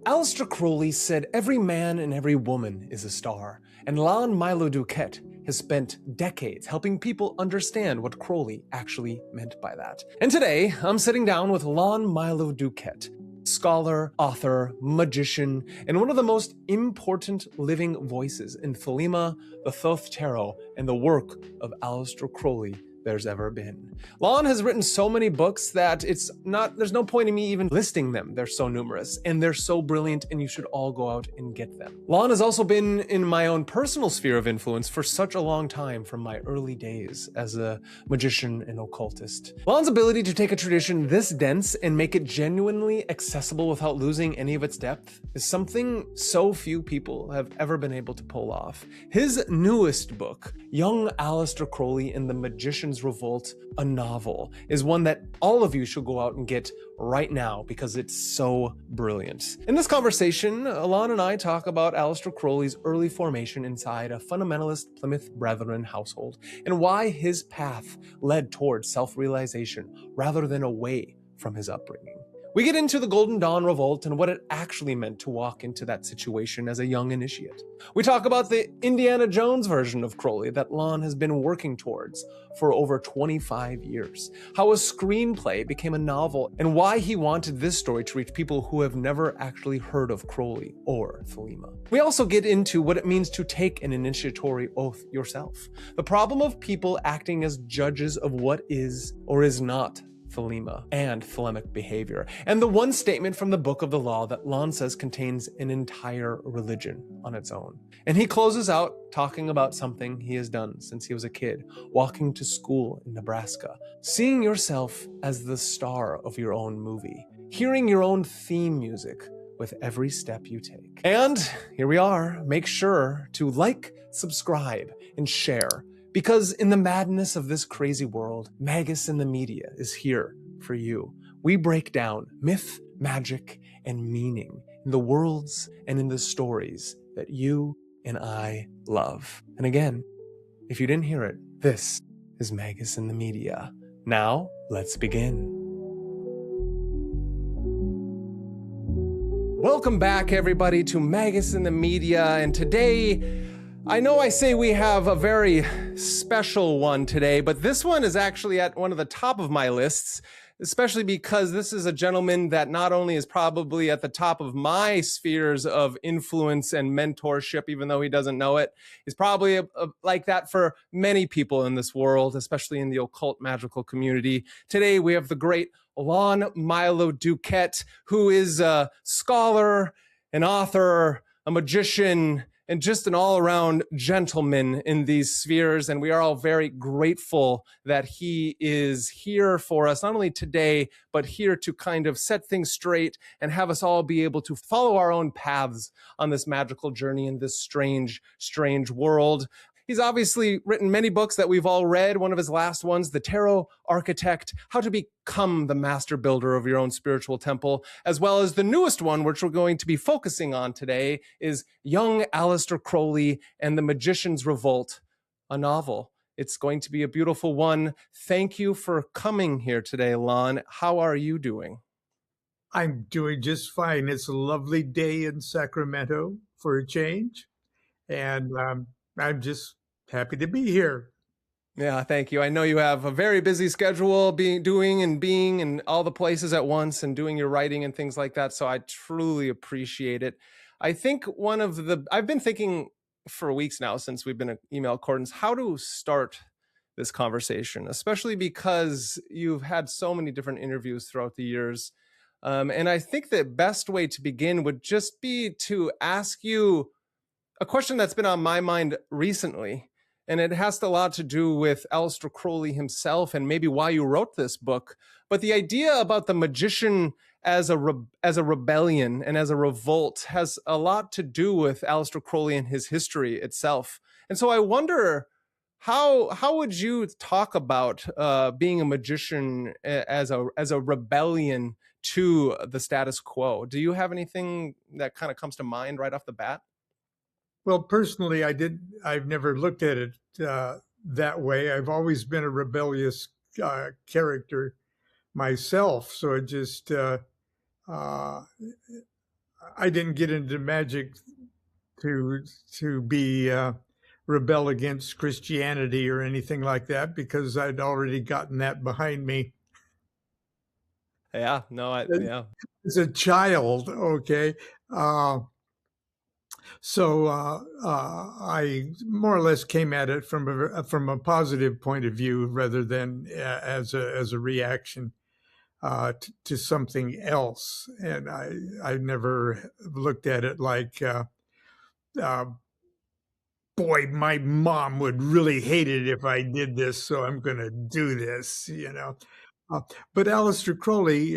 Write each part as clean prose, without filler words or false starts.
Aleister Crowley said every man and every woman is a star, and Lon Milo DuQuette has spent decades helping people understand what Crowley actually meant by that. And today, I'm sitting down with Lon Milo DuQuette, scholar, author, magician, and one of the most important living voices in Thelema, the Thoth Tarot, and the work of Aleister Crowley there's ever been. Lon has written so many books that there's no point in me even listing them. They're so numerous and they're so brilliant, and you should all go out and get them. Lon has also been in my own personal sphere of influence for such a long time, from my early days as a magician and occultist. Lon's ability to take a tradition this dense and make it genuinely accessible without losing any of its depth is something so few people have ever been able to pull off. His newest book, Young Aleister Crowley and the Magician's Revolt, a novel, is one that all of you should go out and get right now because it's so brilliant. In this conversation, Lon and I talk about Aleister Crowley's early formation inside a fundamentalist Plymouth Brethren household and why his path led towards self-realization rather than away from his upbringing. We get into the Golden Dawn Revolt and what it actually meant to walk into that situation as a young initiate. We talk about the Indiana Jones version of Crowley that Lon has been working towards for over 25 years, how a screenplay became a novel, and why he wanted this story to reach people who have never actually heard of Crowley or Thelema. We also get into what it means to take an initiatory oath yourself, the problem of people acting as judges of what is or is not Thelema and Thelemic behavior, and the one statement from the Book of the Law that Lon says contains an entire religion on its own. And he closes out talking about something he has done since he was a kid, walking to school in Nebraska, seeing yourself as the star of your own movie, hearing your own theme music with every step you take. And here we are. Make sure to like, subscribe, and share, because in the madness of this crazy world, Magus in the media is here for you. We break down myth, magic, and meaning in the worlds and in the stories that you and I love. And again, if you didn't hear it, this is Magus in the media. Now, let's begin. Welcome back, everybody, to Magus in the media, and today, I know I say we have a very special one today, but this one is actually at one of the top of my lists, especially because this is a gentleman that not only is probably at the top of my spheres of influence and mentorship, even though he doesn't know it, is probably like that for many people in this world, especially in the occult magical community. Today, we have the great Lon Milo DuQuette, who is a scholar, an author, a magician, and just an all-around gentleman in these spheres. And we are all very grateful that he is here for us, not only today, but here to kind of set things straight and have us all be able to follow our own paths on this magical journey in this strange, strange world. He's obviously written many books that we've all read. One of his last ones, The Tarot Architect, How to Become the Master Builder of Your Own Spiritual Temple, as well as the newest one, which we're going to be focusing on today, is Young Aleister Crowley and the Magician's Revolt, a novel. It's going to be a beautiful one. Thank you for coming here today, Lon. How are you doing? I'm doing just fine. It's a lovely day in Sacramento for a change, and I'm just happy to be here. Yeah, thank you. I know you have a very busy schedule, doing in all the places at once and doing your writing and things like that. So I truly appreciate it. I think I've been thinking for weeks now since we've been in email accordance, how to start this conversation, especially because you've had so many different interviews throughout the years. And I think the best way to begin would just be to ask you a question that's been on my mind recently, and it has a lot to do with Aleister Crowley himself and maybe why you wrote this book. But the idea about the magician as a rebellion and as a revolt has a lot to do with Aleister Crowley and his history itself. And so I wonder, how would you talk about being a magician as a rebellion to the status quo? Do you have anything that kind of comes to mind right off the bat? Well, personally, I've never looked at it that way. I've always been a rebellious character myself. So it just, I didn't get into magic to be rebel against Christianity or anything like that, because I'd already gotten that behind me Yeah, no, yeah. as a child. Okay. So I more or less came at it from a positive point of view rather than as a reaction to something else. And I never looked at it like, uh, boy, my mom would really hate it if I did this, so I'm going to do this, you know. Uh, but Aleister Crowley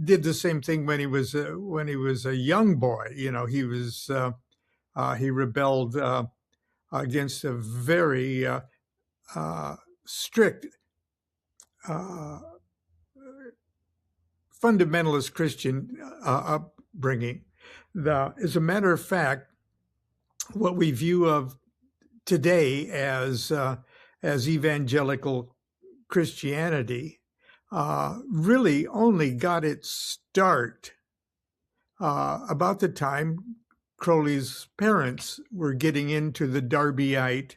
did the same thing when he was a young boy. You know, he rebelled against a very strict fundamentalist Christian upbringing. As a matter of fact, what we view of today as evangelical Christianity really only got its start about the time Crowley's parents were getting into the Darbyite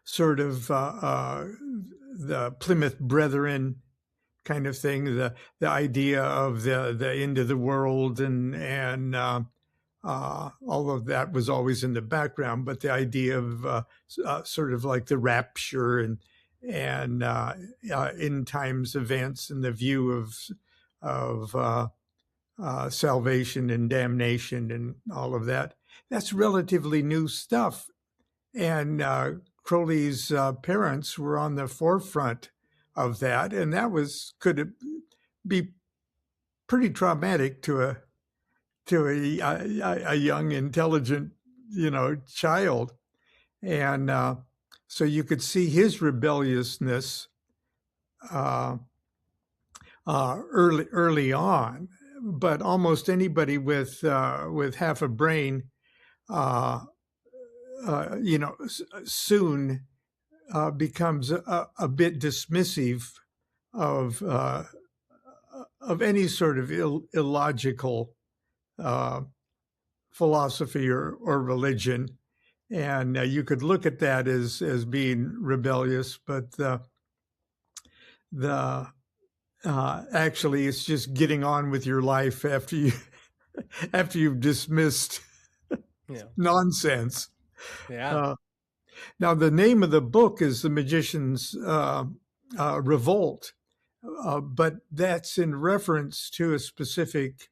sort of the Plymouth Brethren kind of thing, the idea of the end of the world, and all of that was always in the background, but the idea of sort of like the rapture and end times events and the view of salvation and damnation and all of that, that's relatively new stuff. And Crowley's parents were on the forefront of that, and that could be pretty traumatic to a young, intelligent, child. And so you could see his rebelliousness early on. But almost anybody with half a brain, soon becomes a bit dismissive of any sort of illogical philosophy or religion, and you could look at that as being rebellious, but actually it's just getting on with your life after you've dismissed nonsense. Yeah. Now the name of the book is The Magician's Revolt, but that's in reference to a specific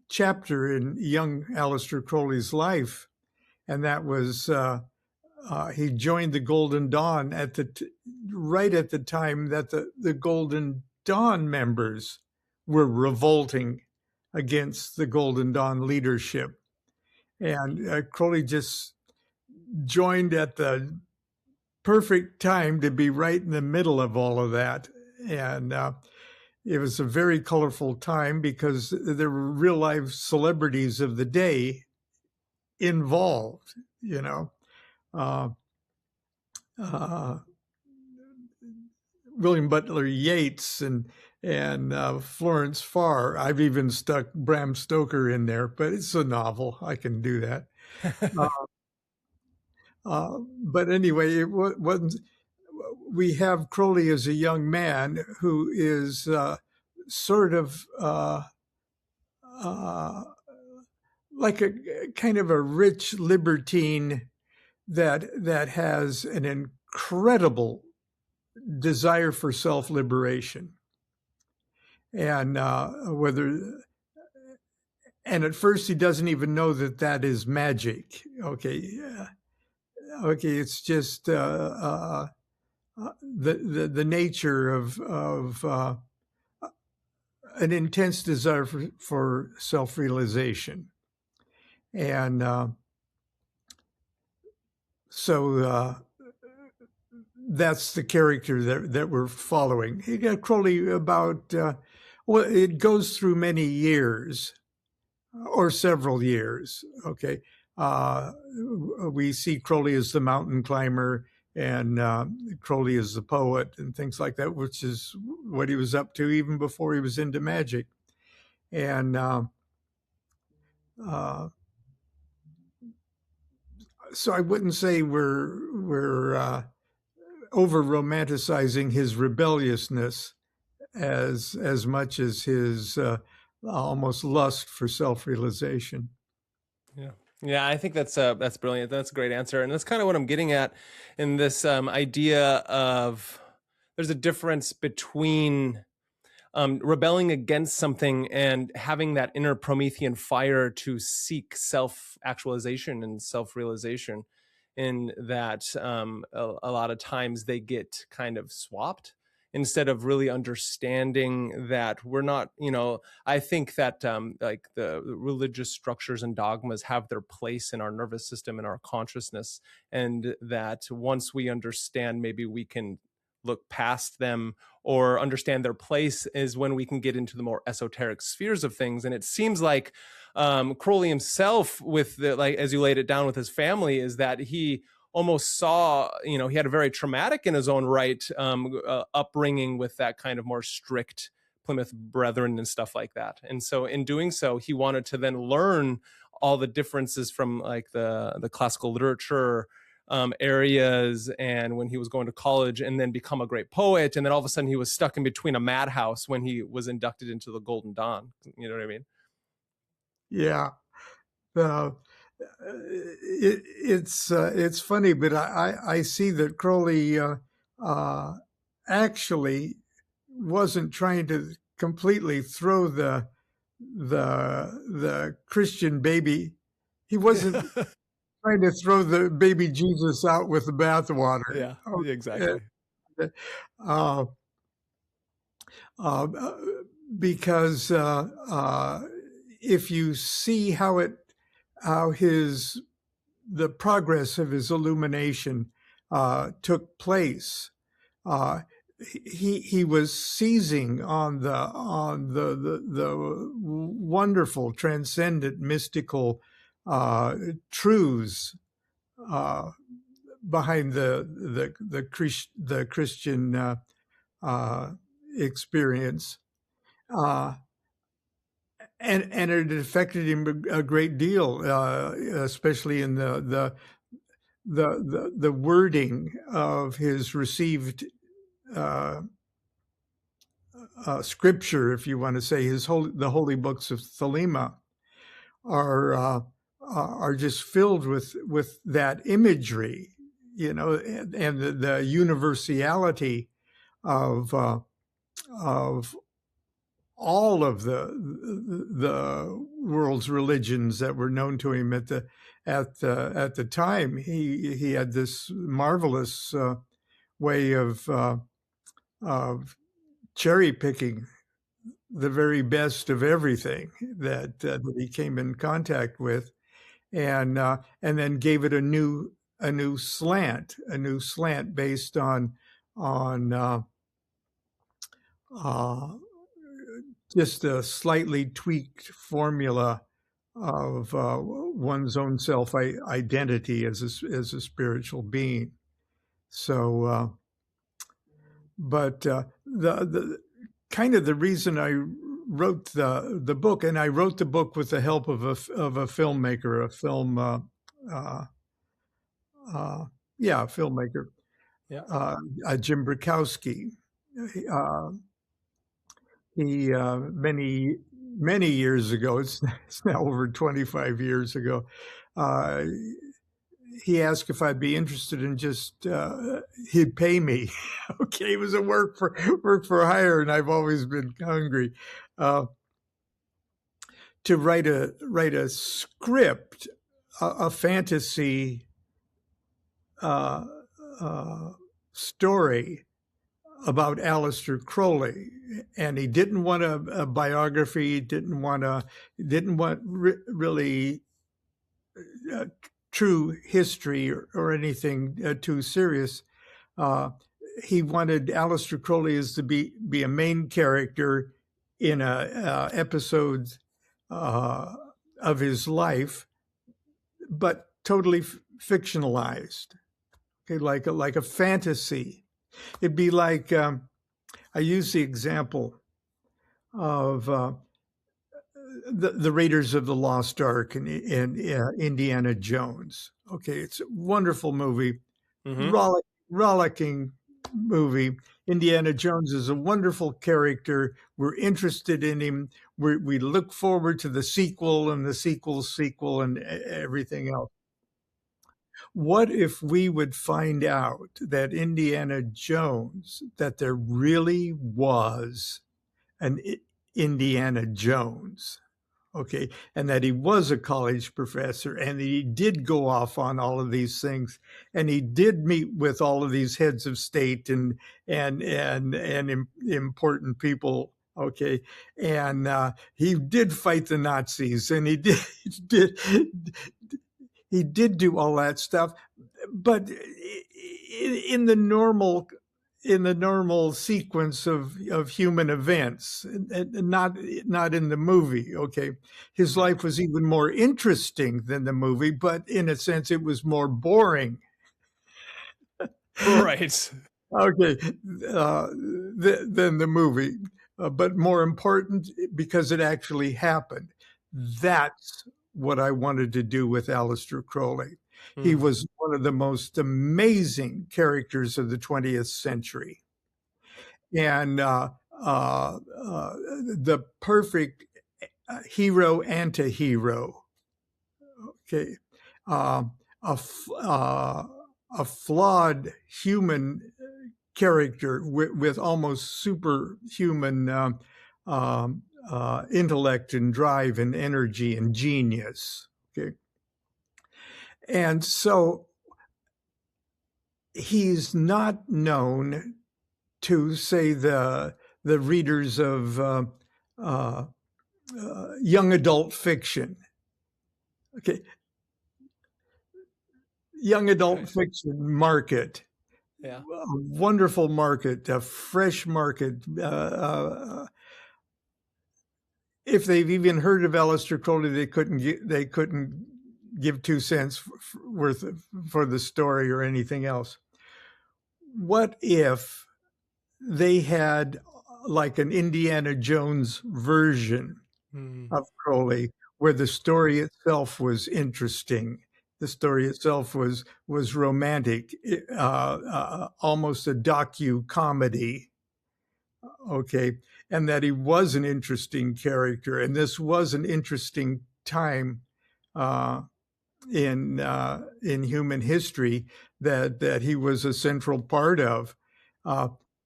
chapter in young Aleister Crowley's life, and that was he joined the Golden Dawn right at the time that the Golden Dawn members were revolting against the Golden Dawn leadership, and Crowley just joined at the perfect time to be right in the middle of all of that. And it was a very colorful time because there were real life celebrities of the day involved, William Butler Yeats and Florence Farr. I've even stuck Bram Stoker in there, but it's a novel. I can do that. But anyway, we have Crowley as a young man who is sort of like a kind of a rich libertine that has an incredible desire for self-liberation, and and at first he doesn't even know that is magic. Okay, it's just the nature of an intense desire for self-realization, and so that's the character that we're following. You got Crowley about it goes through many years or several years. Okay. We see Crowley as the mountain climber and Crowley as the poet and things like that, which is what he was up to even before he was into magic. And so I wouldn't say we're over romanticizing his rebelliousness as much as his almost lust for self-realization. Yeah, I think that's brilliant. That's a great answer, and that's kind of what I'm getting at in this idea of there's a difference between rebelling against something and having that inner Promethean fire to seek self-actualization and self-realization. In that, a lot of times they get kind of swapped instead of really understanding that we're not, I think that like the religious structures and dogmas have their place in our nervous system and our consciousness, and that once we understand, maybe we can look past them or understand their place is when we can get into the more esoteric spheres of things. And it seems like Crowley himself, with the, like, as you laid it down with his family, is that he almost saw, he had a very traumatic in his own right upbringing with that kind of more strict Plymouth Brethren and stuff like that. And so in doing so, he wanted to then learn all the differences from like the classical literature areas, and when he was going to college, and then become a great poet. And then all of a sudden he was stuck in between a madhouse when he was inducted into the Golden Dawn. You know what I mean? Yeah. It's funny, but I see that Crowley actually wasn't trying to completely throw the Christian baby. He wasn't trying to throw the baby Jesus out with the bathwater. Yeah, exactly. Because if you see how the progress of his illumination took place, he was seizing on the wonderful, transcendent, mystical truths behind the Christian experience, and it affected him a great deal, especially in the wording of his received scripture, if you want to say. The holy books of Thelema are just filled with that imagery, and the universality of all of the world's religions that were known to him at the time. He had this marvelous way of cherry picking the very best of everything that he came in contact with, and then gave it a new slant based on just a slightly tweaked formula of one's own self identity as a spiritual being. So, but the kind of the reason I wrote the book, and I wrote the book with the help of a filmmaker, filmmaker, Jim Brakowski. He many years ago, it's now over 25 years ago, he asked if I'd be interested in just he'd pay me. Okay, it was a work for hire, and I've always been hungry to write a script, a fantasy story about Aleister Crowley, and he didn't want a biography. Didn't want really true history or anything too serious. He wanted Aleister Crowley as to be a main character in a episode of his life, but totally fictionalized. Okay, like a fantasy. It'd be like I use the example of the Raiders of the Lost Ark and Indiana Jones. Okay, it's a wonderful movie, Mm-hmm. rollicking movie. Indiana Jones is a wonderful character. We're interested in him. We look forward to the sequel and the sequel and everything else. What if we would find out that Indiana Jones, that there really was an Indiana Jones? Okay, and that he was a college professor, and he did go off on all of these things, and he did meet with all of these heads of state and important people. Okay, and he did fight the Nazis, and he did he did do all that stuff, but in the normal sequence of human events, and not in the movie. Okay, his life was even more interesting than the movie, but in a sense it was more boring. Right. Okay, than the movie, but more important because it actually happened. That's what I wanted to do with Aleister Crowley. He was one of the most amazing characters of the 20th century, and the perfect hero anti-hero. Okay, a flawed human character with almost superhuman intellect and drive and energy and genius. Okay, and so he's not known to, say, the readers of young adult fiction. Okay, young adult fiction market. Yeah. A wonderful market, a fresh market. If they've even heard of Aleister Crowley, they couldn't give 2 cents worth for the story or anything else. What if they had like an Indiana Jones version of Crowley, where the story itself was interesting, the story itself was romantic, almost a docu-comedy, okay, and that he was an interesting character, and this was an interesting time in human history that he was a central part of.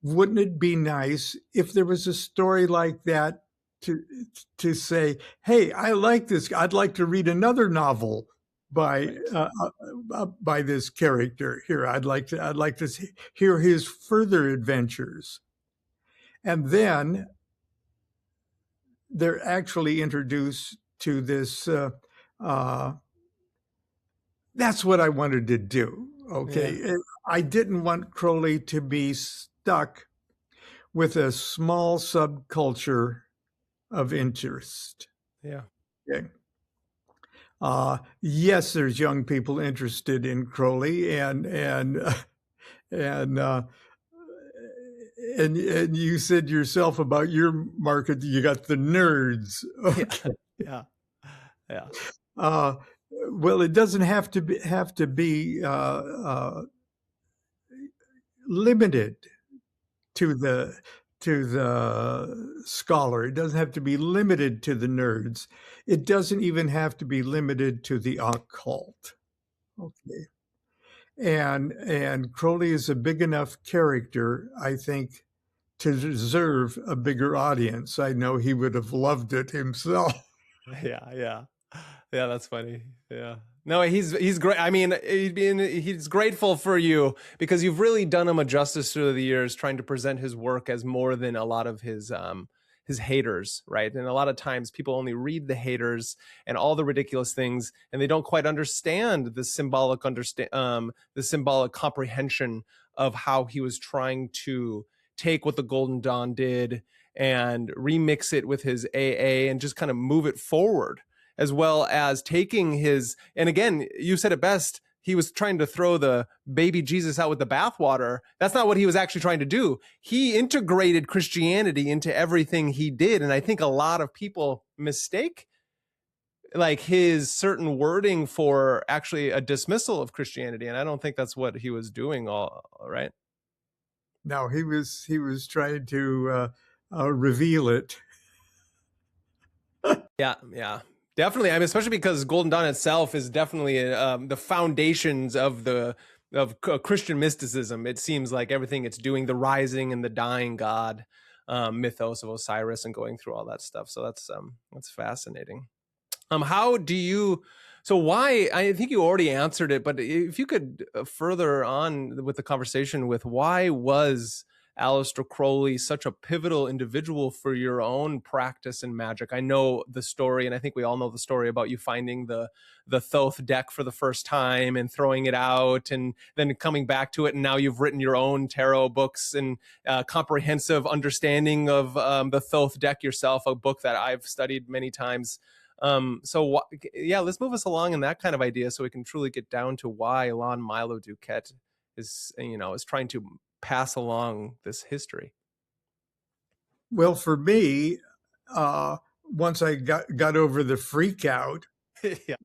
Wouldn't it be nice if there was a story like that to say, hey, I like this. I'd like to read another novel by this character here. I'd like to hear his further adventures. And then they're actually introduced to this. That's what I wanted to do. Okay, yeah. I didn't want Crowley to be stuck with a small subculture of interest. Yeah. Okay. Yes, there's young people interested in Crowley, and you said yourself about your market, you got the nerds. Okay. Yeah. Well, it doesn't have to be limited to the scholar. It doesn't have to be limited to the nerds. It doesn't even have to be limited to the occult. Okay. And Crowley is a big enough character, I think, to deserve a bigger audience. I know he would have loved it himself. Yeah, that's funny. Yeah. No, he's great. I mean, he's grateful for you because you've really done him a justice through the years, trying to present his work as more than a lot of his haters, right? And a lot of times people only read the haters and all the ridiculous things, and they don't quite understand the symbolic comprehension of how he was trying to take what the Golden Dawn did and remix it with his AA and just kind of move it forward, as well as taking his, and again, you said it best, he was trying to throw the baby Jesus out with the bathwater. That's not what he was actually trying to do. He integrated Christianity into everything he did. And I think a lot of people mistake like his certain wording for actually a dismissal of Christianity. And I don't think that's what he was doing all right. No, he was trying to reveal it. Yeah. Definitely. I mean, especially because Golden Dawn itself is definitely the foundations of Christian mysticism. It seems like everything it's doing, the rising and the dying god mythos of Osiris, and going through all that stuff. So that's fascinating. How do you? So why? I think you already answered it, but if you could further on with the conversation with why was Aleister Crowley such a pivotal individual for your own practice in magic? I know the story, and I think we all know the story about you finding the Thoth deck for the first time and throwing it out, and then coming back to it, and now you've written your own tarot books and comprehensive understanding of the Thoth deck yourself, a book that I've studied many times. Let's move us along in that kind of idea so we can truly get down to why Lon Milo DuQuette is trying to pass along this history. Well, for me, once I got over the freak out yeah.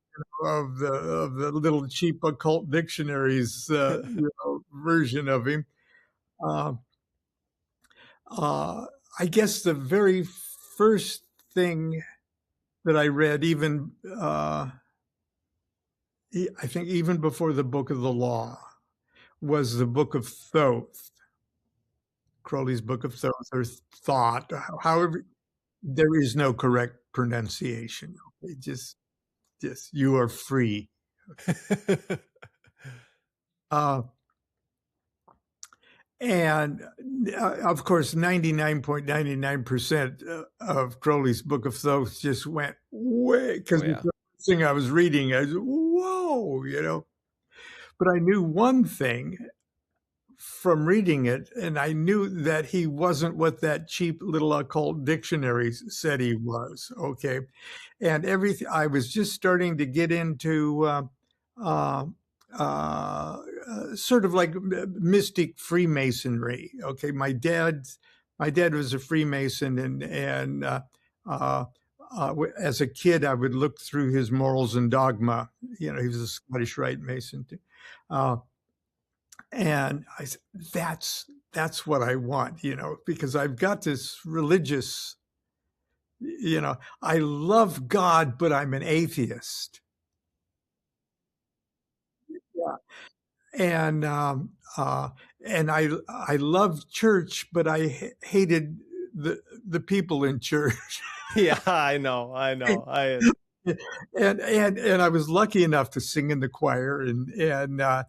of the little cheap occult dictionaries version of him, I guess the very first thing that I read, even I think even before the Book of the Law, was the Book of Thoth, Crowley's Book of Thoth, or Thought. However, there is no correct pronunciation. Okay? Just you are free. And of course, 99.99% of Crowley's Book of Thoth just went way, because the first thing I was reading, I was, whoa, But I knew one thing from reading it, and I knew that he wasn't what that cheap little occult dictionary said he was, okay? And everything, I was just starting to get into sort of like mystic Freemasonry. Okay, my dad was a Freemason, and as a kid, I would look through his Morals and Dogma. He was a Scottish Rite Mason too, and I said, "That's what I want," because I've got this religious. I love God, but I'm an atheist. Yeah. And I loved church, but I hated the people in church. Yeah, I know. And I was lucky enough to sing in the choir, and I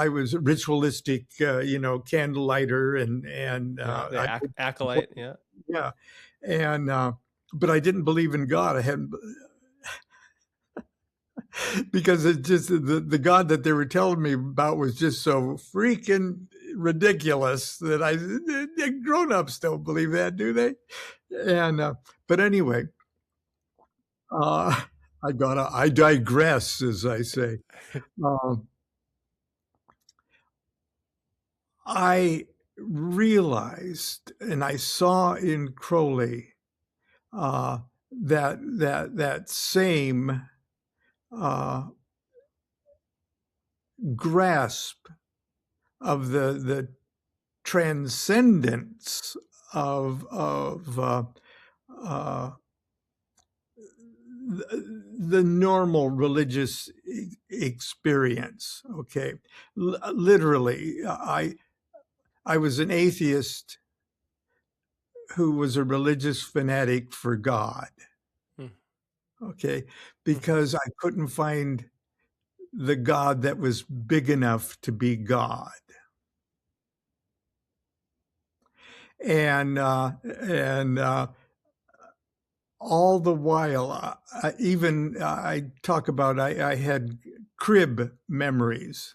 was ritualistic, candlelighter, and acolyte, yeah, and but I didn't believe in God. I hadn't. Because it's just the God that they were telling me about was just so freaking ridiculous that grown-ups don't believe that, do they? And but anyway, I digress, as I say. I realized, and I saw in Crowley that same grasp of the transcendence of the normal religious experience. Okay, literally, I was an atheist who was a religious fanatic for God. Okay, because I couldn't find the God that was big enough to be God. And all the while, I talk about, I had crib memories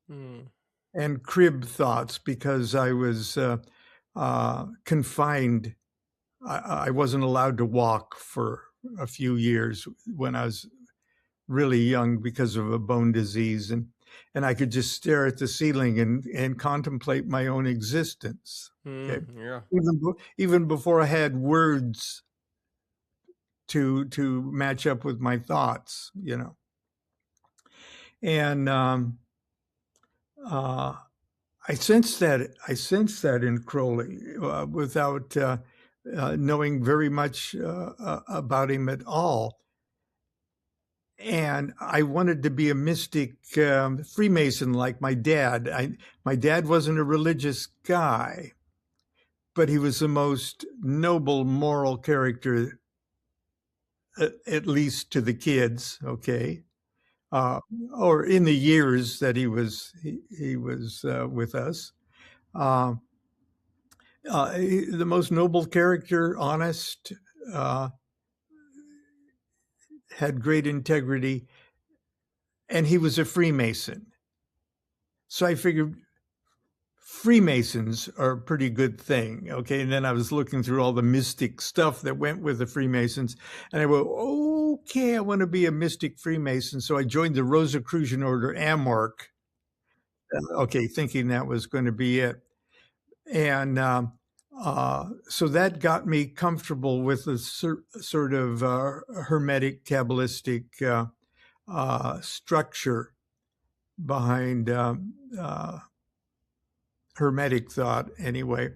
and crib thoughts because I was confined. I wasn't allowed to walk for a few years when I was really young because of a bone disease, and I could just stare at the ceiling and contemplate my own existence. Okay, Yeah. even before I had words to match up with my thoughts, you know. And I sense that in Crowley without knowing very much about him at all. And I wanted to be a mystic Freemason like my dad. My dad wasn't a religious guy, but he was the most noble moral character, at least to the kids. Okay. Or in the years that he was with us. The most noble character, honest, had great integrity, and he was a Freemason. So I figured Freemasons are a pretty good thing. Okay. And then I was looking through all the mystic stuff that went with the Freemasons, and I went, okay, I want to be a mystic Freemason. So I joined the Rosicrucian Order, AMORC. Okay, thinking that was going to be it. And so that got me comfortable with the sort of Hermetic Kabbalistic structure behind Hermetic thought, anyway.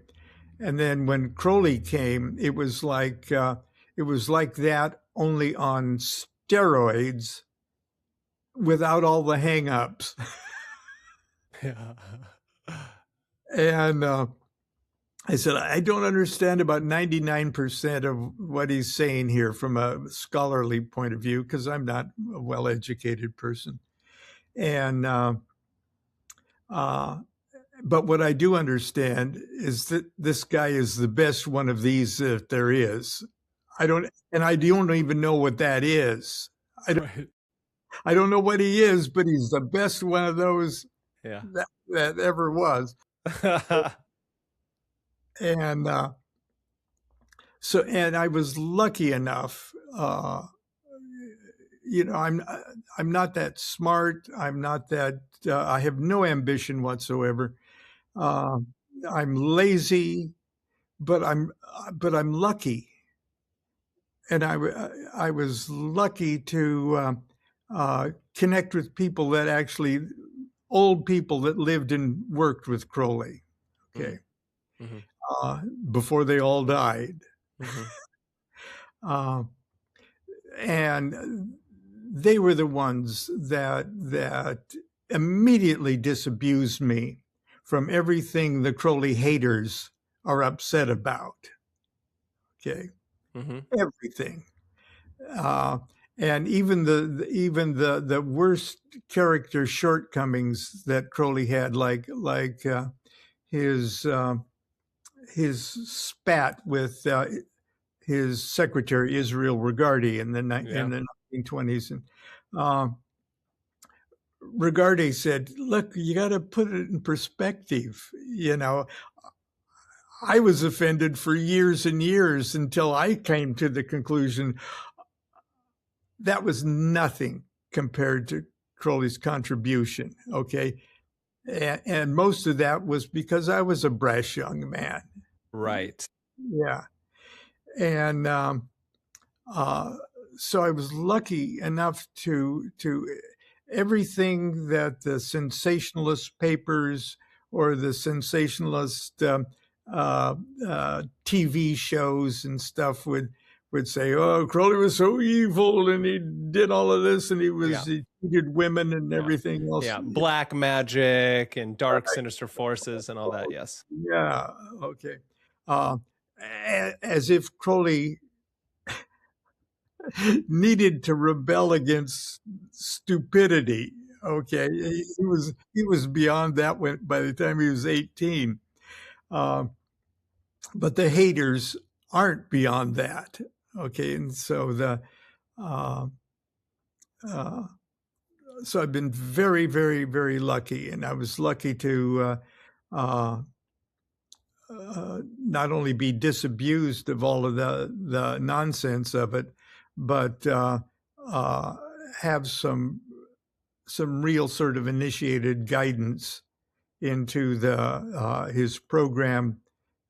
And then when Crowley came, it was like that, only on steroids, without all the hang-ups. Yeah. And I said, I don't understand about 99% of what he's saying here from a scholarly point of view, because I'm not a well-educated person. And but what I do understand is that this guy is the best one of these that there is. I don't even know what that is. I don't know what he is, but he's the best one of those that ever was. And so, and I was lucky enough, you know, I'm not that smart. I'm not that, I have no ambition whatsoever. I'm lazy, but I'm lucky. And I was lucky to connect with people that actually, old people that lived and worked with Crowley. Okay. Mm-hmm. Before they all died. Mm-hmm. And they were the ones that immediately disabused me from everything the Crowley haters are upset about. Okay. Mm-hmm. Everything. And even the worst character shortcomings that Crowley had, like his spat with his secretary Israel Regardie in the 1920s, and Regardie said, "Look, you got to put it in perspective. You know, I was offended for years and years until I came to the conclusion that was nothing compared to Crowley's contribution." Okay. And most of that was because I was a brash young man. Right. Yeah. And so I was lucky enough to everything that the sensationalist papers or the sensationalist TV shows and stuff would say, "Oh, Crowley was so evil, and he did all of this, and he cheated women and everything else." Yeah, black magic and dark, sinister forces and all that. Yes. Yeah. Okay. As if Crowley needed to rebel against stupidity. Okay, he was beyond that by the time he was 18. But the haters aren't beyond that. Okay, and so so I've been very, very, very lucky, and I was lucky to not only be disabused of all of the nonsense of it, but have some real sort of initiated guidance into the his program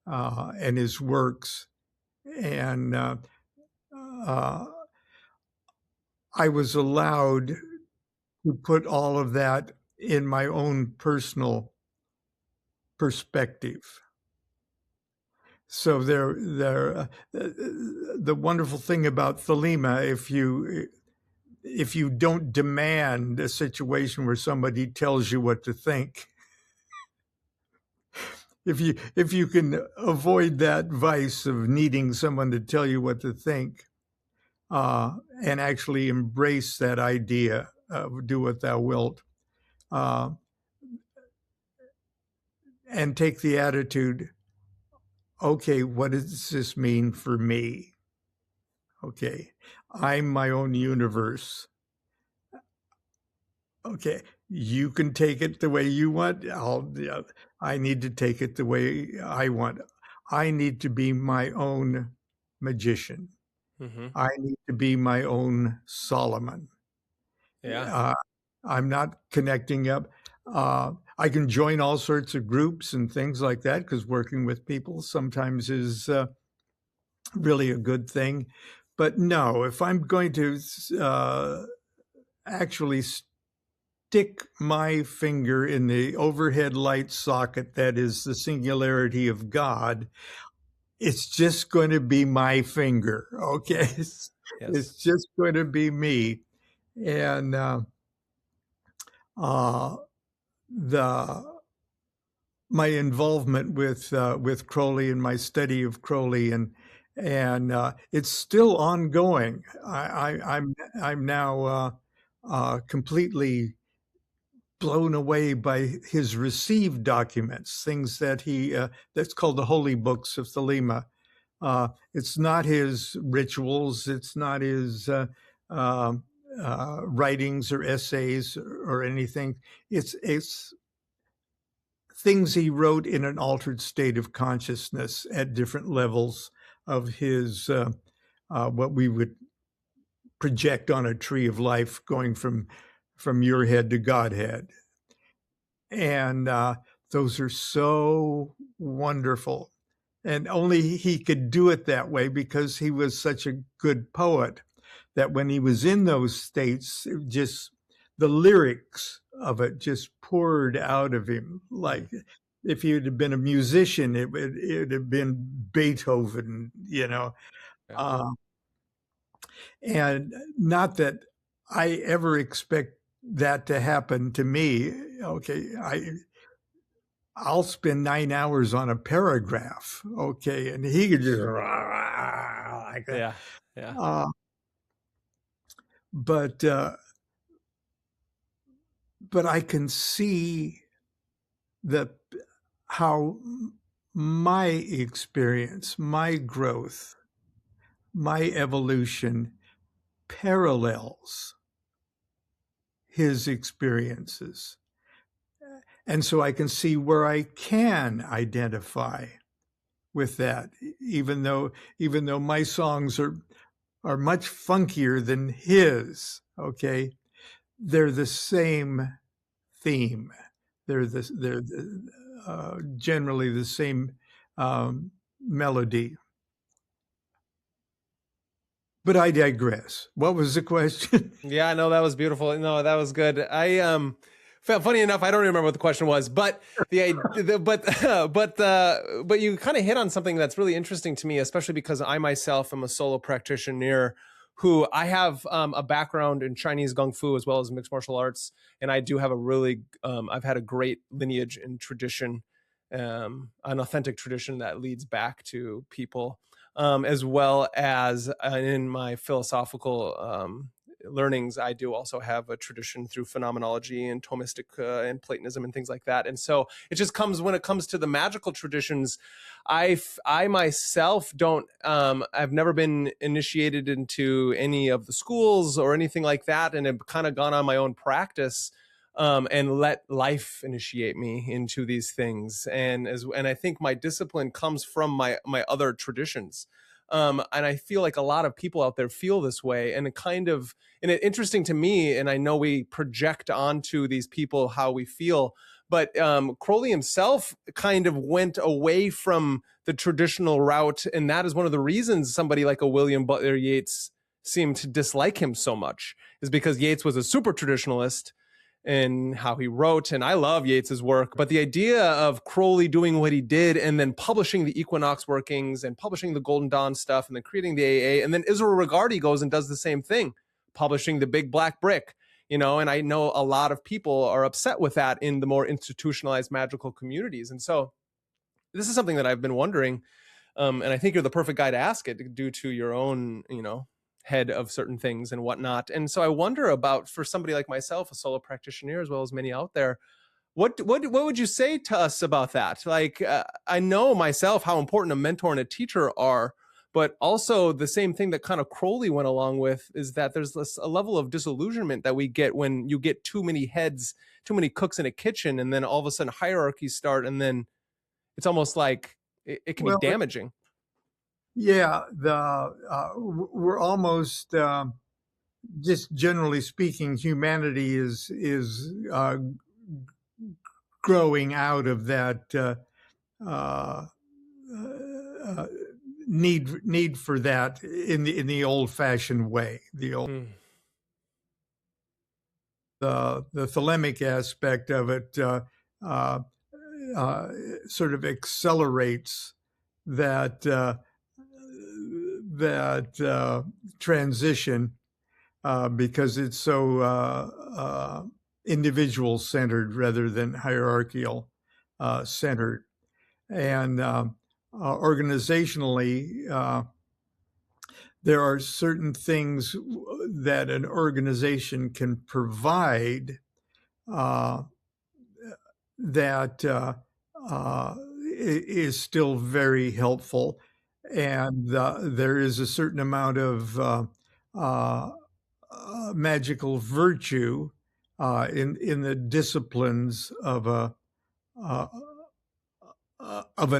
and his works, and I was allowed to put all of that in my own personal perspective. So the wonderful thing about Thelema, if you don't demand a situation where somebody tells you what to think, if you can avoid that vice of needing someone to tell you what to think, and actually embrace that idea of do what thou wilt, and take the attitude, okay, what does this mean for me? Okay, I'm my own universe. Okay, you can take it the way you want. I need to take it the way I want. I need to be my own magician. Mm-hmm. I need to be my own Solomon. Yeah. I'm not connecting up. I can join all sorts of groups and things like that, because working with people sometimes is really a good thing. But no, if I'm going to actually stick my finger in the overhead light socket that is the singularity of God, it's just going to be my finger, okay? Yes. It's just going to be me. And my involvement with Crowley and my study of Crowley, and it's still ongoing. I'm now completely blown away by his received documents, things that he that's called the Holy Books of Thelema. It's not his rituals. It's not his writings or essays or anything. It's things he wrote in an altered state of consciousness at different levels of his what we would project on a tree of life, going from your head to Godhead. And those are so wonderful. And only he could do it that way because he was such a good poet, that when he was in those states, just the lyrics of it just poured out of him. Like if he had been a musician, it would have been Beethoven, you know. Yeah. And not that I ever expect that to happen to me. Okay, I'll spend 9 hours on a paragraph, okay, and he could just like that. Yeah. But I can see how my experience, my growth, my evolution parallels his experiences. And so I can see where I can identify with that, even though my songs are much funkier than his. Okay, they're the same theme. They're generally the same melody. But I digress. What was the question? Yeah, no, that was beautiful. No, that was good. Funny enough, I don't remember what the question was, but but you kind of hit on something that's really interesting to me, especially because I myself am a solo practitioner who I have a background in Chinese Kung Fu as well as mixed martial arts, and I do have a really I've had a great lineage and tradition, an authentic tradition that leads back to people, as well as in my philosophical learnings, I do also have a tradition through phenomenology and Thomistic and Platonism and things like that. And so it just comes, when it comes to the magical traditions, I myself don't, I've never been initiated into any of the schools or anything like that, and have kind of gone on my own practice and let life initiate me into these things. And I think my discipline comes from my other traditions. And I feel like a lot of people out there feel this way, and it's interesting to me, and I know we project onto these people how we feel, but Crowley himself kind of went away from the traditional route, and that is one of the reasons somebody like a William Butler Yeats seemed to dislike him so much, is because Yeats was a super traditionalist in how he wrote, and I love Yeats's work, but the idea of Crowley doing what he did and then publishing the Equinox workings and publishing the Golden Dawn stuff and then creating the AA, and then Israel Regardie goes and does the same thing, publishing the Big Black Brick, and I know a lot of people are upset with that in the more institutionalized magical communities. And so this is something that I've been wondering, and I think you're the perfect guy to ask it due to your own, head of certain things and whatnot. And so I wonder about, for somebody like myself, a solo practitioner, as well as many out there, what would you say to us about that? Like, I know myself how important a mentor and a teacher are, but also the same thing that kind of Crowley went along with is that there's a level of disillusionment that we get when you get too many heads, too many cooks in a kitchen, and then all of a sudden hierarchies start, and then it's almost like it can be damaging. Yeah, we're almost just generally speaking, humanity is growing out of that need for that in the old-fashioned way. The Thelemic aspect of it sort of accelerates that transition because it's so individual centered rather than hierarchical centered. And organizationally, there are certain things that an organization can provide that is still very helpful. And there is a certain amount of magical virtue in the disciplines of an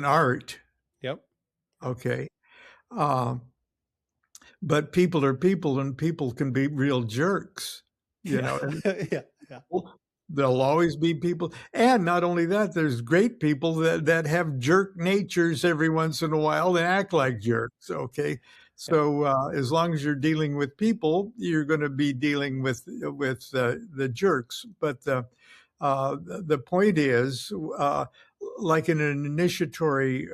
art. Yep. Okay. But people are people, and people can be real jerks, know. Yeah. There'll always be people. And not only that, there's great people that have jerk natures every once in a while and act like jerks. Okay. So as long as you're dealing with people, you're going to be dealing with the jerks. But the point is, like in an initiatory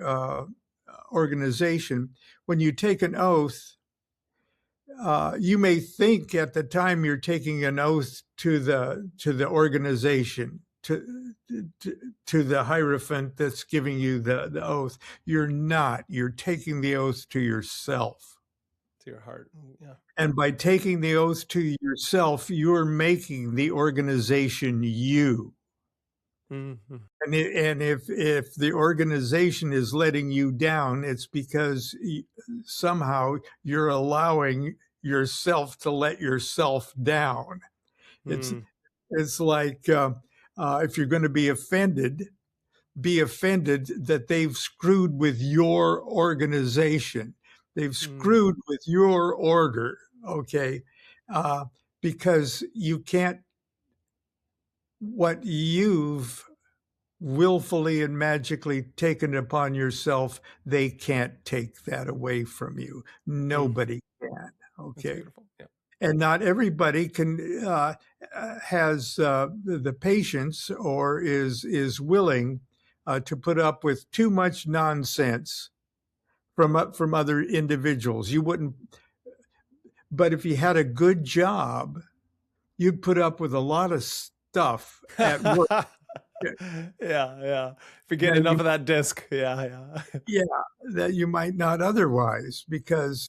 organization, when you take an oath, you may think at the time you're taking an oath to the organization, to the hierophant that's giving you the oath. You're not. You're taking the oath to yourself. To your heart. Yeah. And by taking the oath to yourself, you're making the organization you. Mm-hmm. And if the organization is letting you down, it's because somehow you're allowing yourself to let yourself down. It's like if you're going to be offended that they've screwed with your organization. They've screwed with your order, okay? Because you can't, what you've willfully and magically taken upon yourself, they can't take that away from you. Nobody can, okay? Yeah. And not everybody can has the patience or is willing to put up with too much nonsense from other individuals. You wouldn't, but if you had a good job, you'd put up with a lot of stuff at work. Yeah. Forget enough of that disc. Yeah. That you might not otherwise, because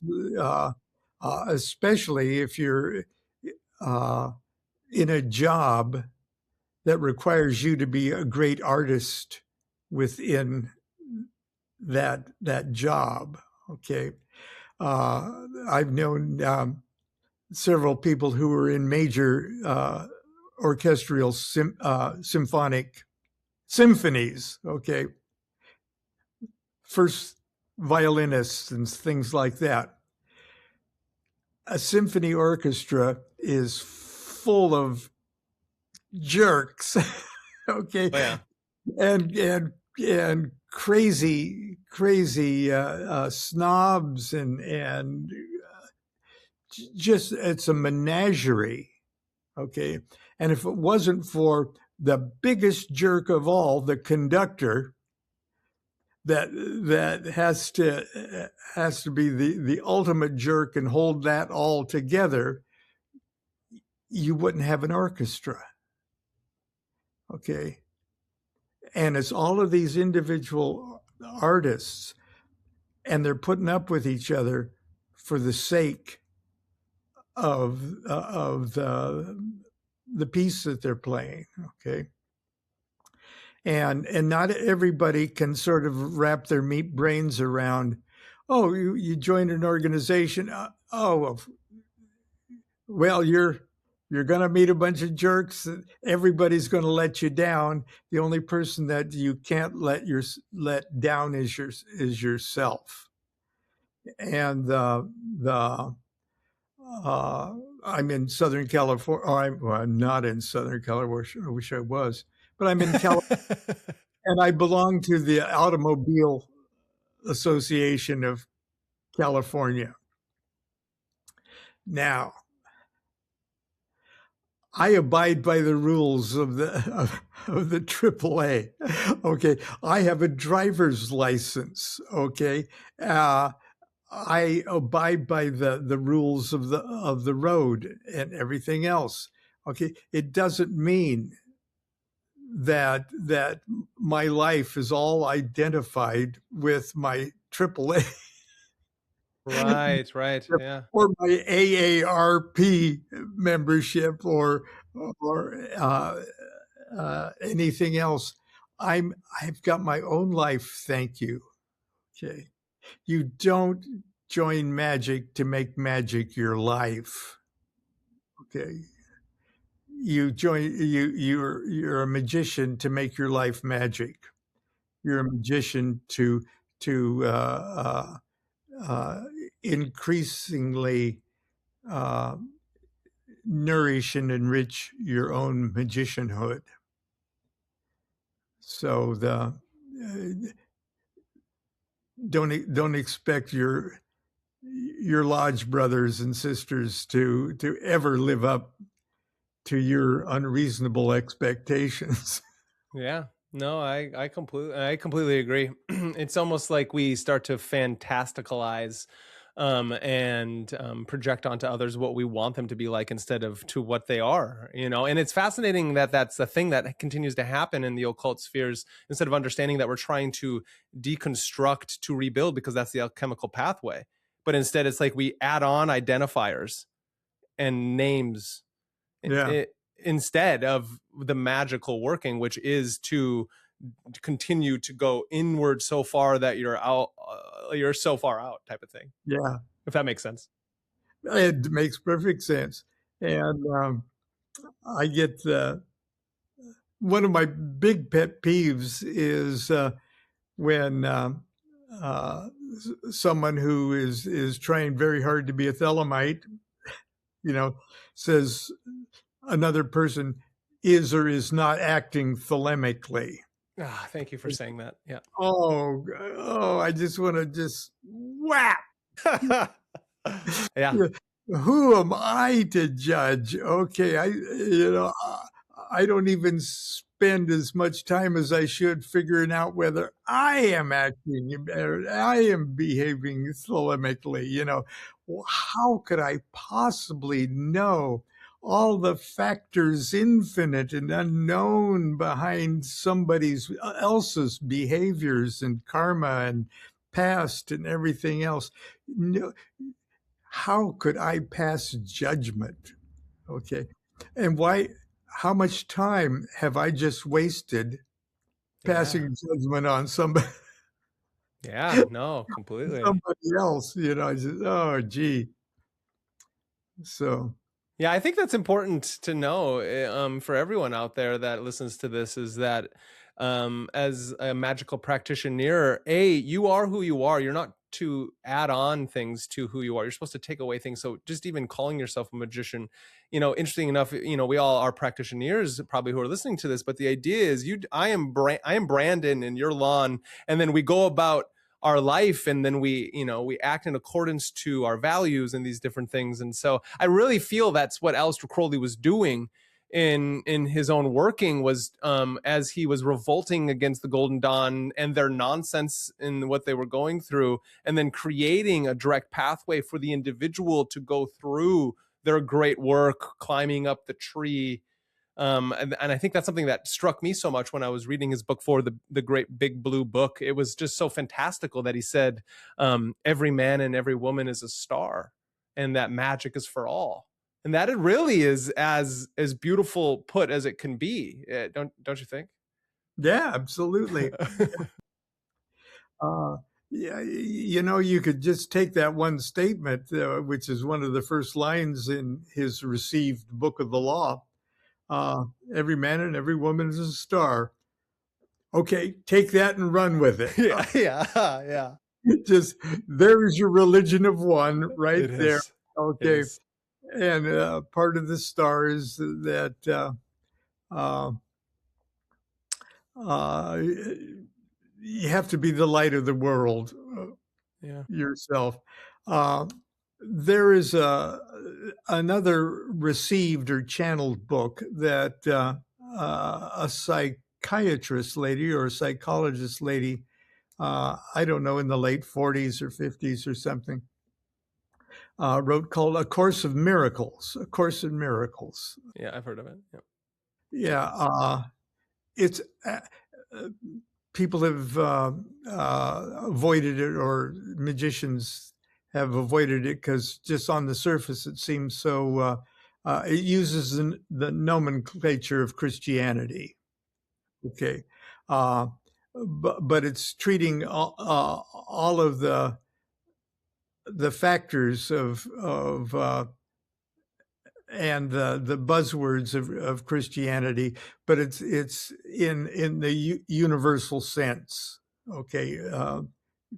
especially if you're in a job that requires you to be a great artist within that job. Okay. I've known several people who were in major orchestral symphonic symphonies. Okay. First violinists and things like that. A symphony orchestra is full of jerks, okay, Oh, yeah. and crazy snobs and just it's a menagerie, okay. And if it wasn't for the biggest jerk of all, the conductor, that has to be the ultimate jerk and hold that all together, you wouldn't have an orchestra, okay. And it's all of these individual artists, and they're putting up with each other for the sake of the piece that they're playing, okay. And not everybody can sort of wrap their meat brains around, oh, you joined an organization, well, you're going to meet a bunch of jerks. Everybody's going to let you down. The only person that you can't let down is yourself. And I'm in Southern California. I'm not in Southern California. I wish I was, but I'm in California, and I belong to the Automobile Association of California. Now, I abide by the rules of the AAA. Okay, I have a driver's license. Okay, I abide by the rules of the road and everything else. Okay, it doesn't mean that my life is all identified with my AAA. Right, yeah. Or my AARP membership or anything else. I've got my own life, thank you. Okay. You don't join magic to make magic your life. Okay. You're a magician to make your life magic. You're a magician to increasingly nourish and enrich your own magicianhood. So don't expect your lodge brothers and sisters to ever live up to your unreasonable expectations. Yeah. No, I completely agree. It's almost like we start to fantasticalize and project onto others what we want them to be like instead of to what they are, and it's fascinating that that's the thing that continues to happen in the occult spheres. Instead of understanding that we're trying to deconstruct to rebuild because that's the alchemical pathway, but instead it's like we add on identifiers and names instead of the magical working, which is to continue to go inward so far that you're so far out, type of thing. Yeah, if that makes sense. It makes perfect sense. And I get one of my big pet peeves is when someone who is trying very hard to be a Thelemite, says another person is or is not acting thelemically. Thank you for saying that. Yeah. Oh, I just want to just whap. Yeah. Who am I to judge? Okay, I don't even spend as much time as I should figuring out whether I am acting or I am behaving thelemically. How could I possibly know all the factors infinite and unknown behind somebody else's behaviors and karma and past and everything else? No, how could I pass judgment? Okay. And how much time have I just wasted passing judgment on somebody? Yeah, no, completely. Somebody else, I just, oh, gee. So. Yeah, I think that's important to know for everyone out there that listens to this, is that as a magical practitioner, you are who you are. You're not to add on things to who you are. You're supposed to take away things. So just even calling yourself a magician, interesting enough, we all are practitioners probably who are listening to this, but the idea is I am Brandon and you're Lon. And then we go about our life, and then we act in accordance to our values and these different things. And so I really feel that's what Aleister Crowley was doing in his own working, was as he was revolting against the Golden Dawn and their nonsense in what they were going through, and then creating a direct pathway for the individual to go through their great work, climbing up the tree. And I think that's something that struck me so much when I was reading his book for the great big blue book. It was just so fantastical that he said, every man and every woman is a star, and that magic is for all. And that it really is as beautiful put as it can be. Don't you think? Yeah, absolutely. Yeah, you could just take that one statement, which is one of the first lines in his received book of the law. Every man and every woman is a star. Okay, take that and run with it. Yeah. Just there's your religion of one right It there. is. Okay. It is. And part of the star is that you have to be the light of the world yourself. There is another received or channeled book that a psychiatrist lady or a psychologist lady, I don't know, in the late 40s or 50s or something, wrote, called A Course in Miracles. A Course in Miracles. Yeah, I've heard of it. Yep. Yeah, it's people have avoided it, or magicians have avoided it, because just on the surface it seems so. It uses the nomenclature of Christianity. Okay, but it's treating all of the factors of and the buzzwords of Christianity, but it's in the universal sense. Okay,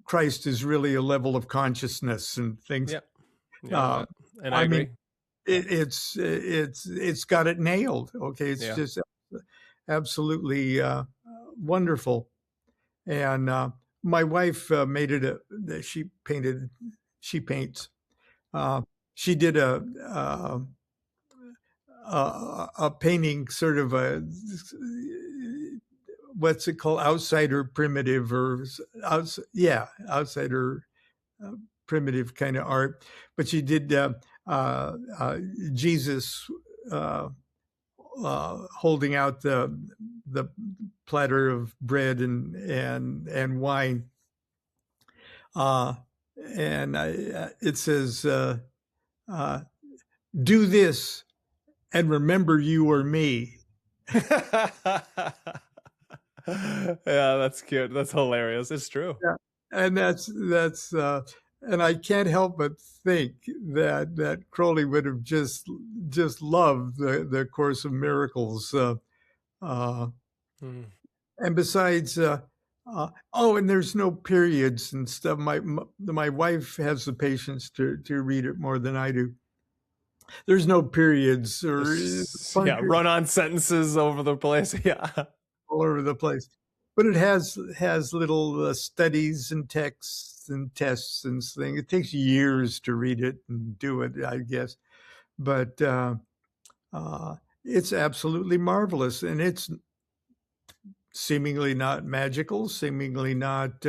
Christ is really a level of consciousness and things. Yeah, and I agree. mean, it's got it nailed. Okay, it's just absolutely wonderful. And my wife made it she paints. She did a painting, sort of what's it called, outsider primitive, or outsider primitive kind of art. But she did Jesus holding out the platter of bread and wine, and it says, "Do this and remember you or me." Yeah, that's cute. That's hilarious. It's true. Yeah. And that's and I can't help but think that Crowley would have just loved the Course of Miracles. And besides, and there's no periods and stuff. My wife has the patience to read it more than I do. There's no periods or run-on sentences over the place. Yeah, all over the place. But it has little studies and texts and tests and things. It takes years to read it and do it, I guess. But it's absolutely marvelous, and it's seemingly not magical, seemingly not,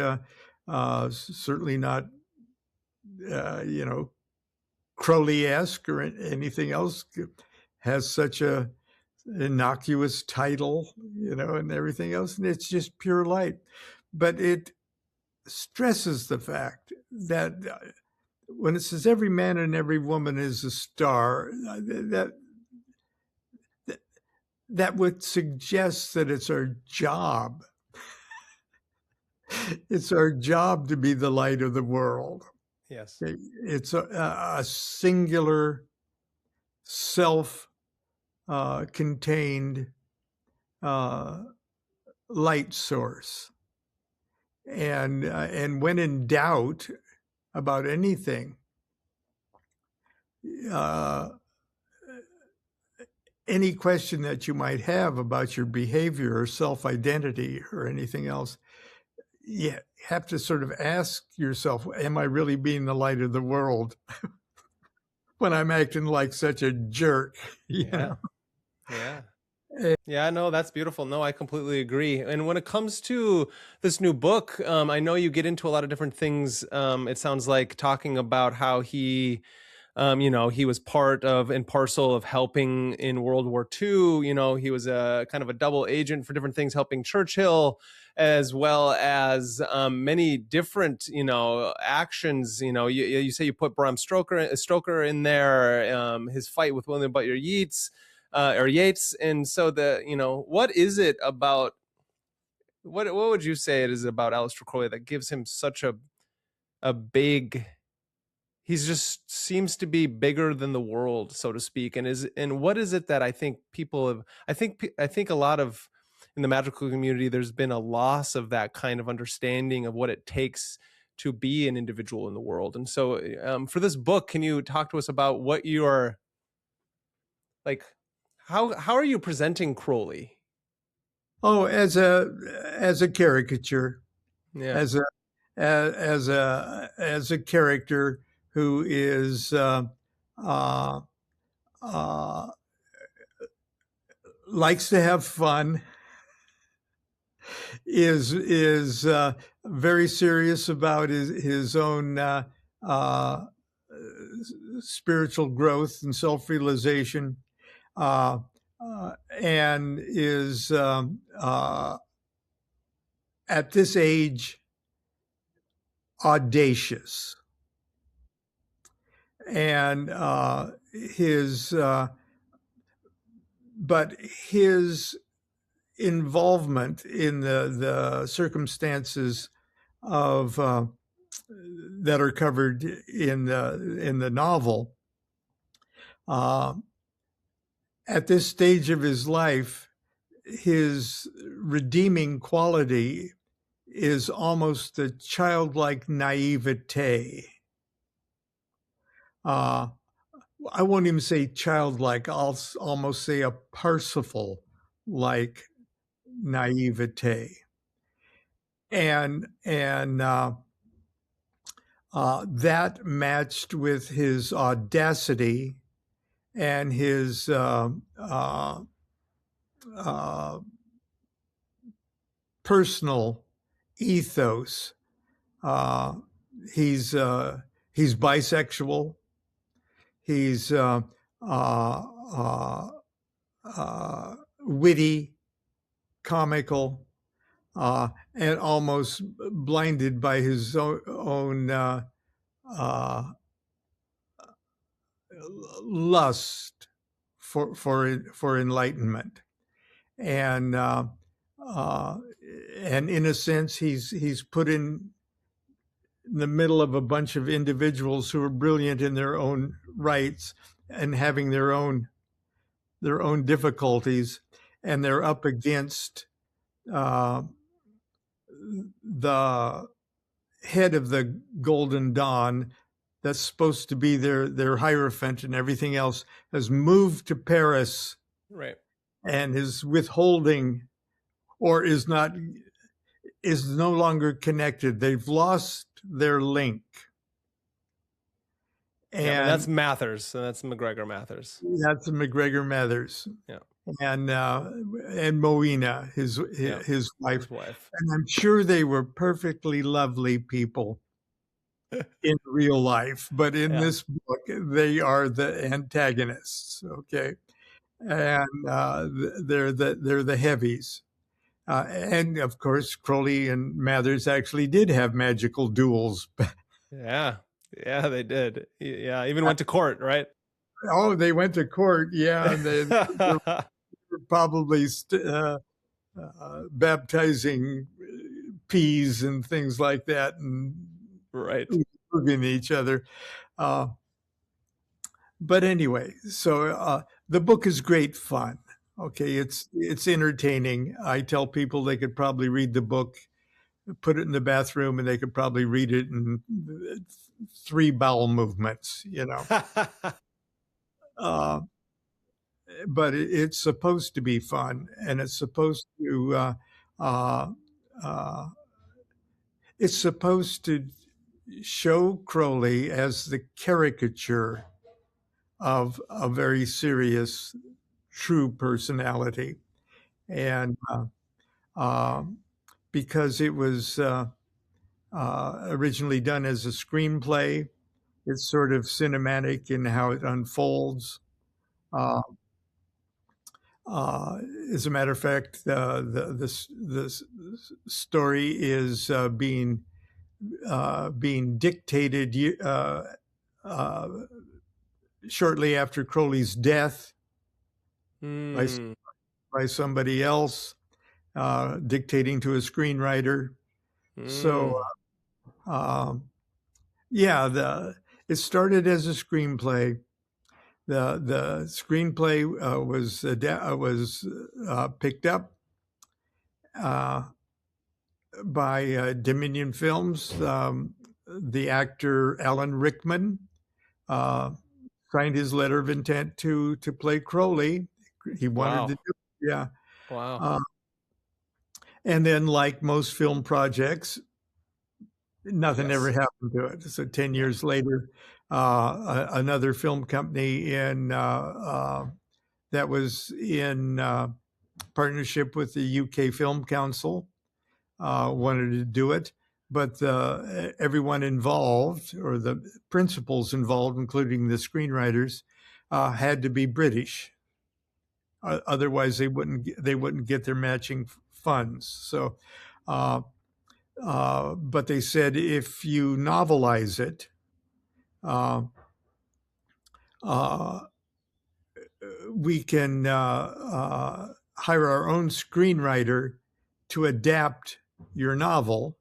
certainly not, Crowley-esque or anything else. Has such a innocuous title, and everything else, and it's just pure light. But it stresses the fact that when it says every man and every woman is a star, that would suggest that it's our job. It's our job to be the light of the world. Yes. It's a singular, self-contained light source. And when in doubt about anything, any question that you might have about your behavior or self-identity or anything else, you have to sort of ask yourself, am I really being the light of the world when I'm acting like such a jerk? Yeah. Yeah, no, that's beautiful. No, I completely agree. And when it comes to this new book, I know you get into a lot of different things. It sounds like talking about how he he was part of and parcel of helping in World War II. He was a kind of a double agent for different things, helping Churchill, as well as many different, actions. You say you put Bram Stoker in there, his fight with William Butler Yeats, and so what is it about? What would you say it is about Aleister Crowley that gives him such a big? He's just seems to be bigger than the world, so to speak. And what is it that I think people have? I think a lot of in the magical community, there's been a loss of that kind of understanding of what it takes to be an individual in the world. And so, for this book, can you talk to us about what you are like? How are you presenting Crowley? Oh, as a caricature, Yeah, as a character who is likes to have fun, is very serious about his own spiritual growth and self-realization, and is at this age audacious. And his involvement in the circumstances of that are covered in the novel, at this stage of his life, his redeeming quality is almost a childlike naivete. I won't even say childlike, I'll almost say a Parsifal-like naivete. And that matched with his audacity and his personal ethos. He's bisexual. He's witty, comical, and almost blinded by his own lust for enlightenment, and in a sense, he's put in the middle of a bunch of individuals who are brilliant in their own rights and having their own difficulties, and they're up against the head of the Golden Dawn that's supposed to be their hierophant and everything else, has moved to Paris, right, and is withholding or is no longer connected. They've lost their link. And that's Mathers. So that's MacGregor Mathers. That's MacGregor Mathers. Yeah. And Moina, his wife. And I'm sure they were perfectly lovely people in real life, but in this book, they are the antagonists. Okay. And they're the heavies. And of course, Crowley and Mathers actually did have magical duels. Yeah, they did. Yeah, even went to court, right? Oh, they went to court. Yeah, and they were probably baptizing peas and things like that, and right, moving each other. But anyway, so the book is great fun. Okay, it's entertaining. I tell people they could probably read the book, put it in the bathroom, and they could probably read it in 3 bowel movements, Uh, but it's supposed to be fun, and uh, uh, it's supposed to show Crowley as the caricature of a very serious, true personality. And um, because it was originally done as a screenplay, it's sort of cinematic in how it unfolds. Uh, uh, as a matter of fact, the story is being dictated uh, shortly after Crowley's death by Mm. by somebody else, dictating to a screenwriter. So, Mm. yeah, it started as a screenplay. The screenplay was picked up by Dominion Films. The actor Alan Rickman uh, signed his letter of intent to play Crowley. He wanted to Wow. do it, yeah. Wow. Uh, and then, like most film projects, nothing ever Yes. happened to it. So 10 Yeah. years later, another film company that was in partnership with the UK Film Council wanted to do it, but everyone involved, or the principals involved, including the screenwriters, had to be British. Otherwise, they wouldn't get their matching funds. So, but they said if you novelize it, uh, uh, we can hire our own screenwriter to adapt your novel,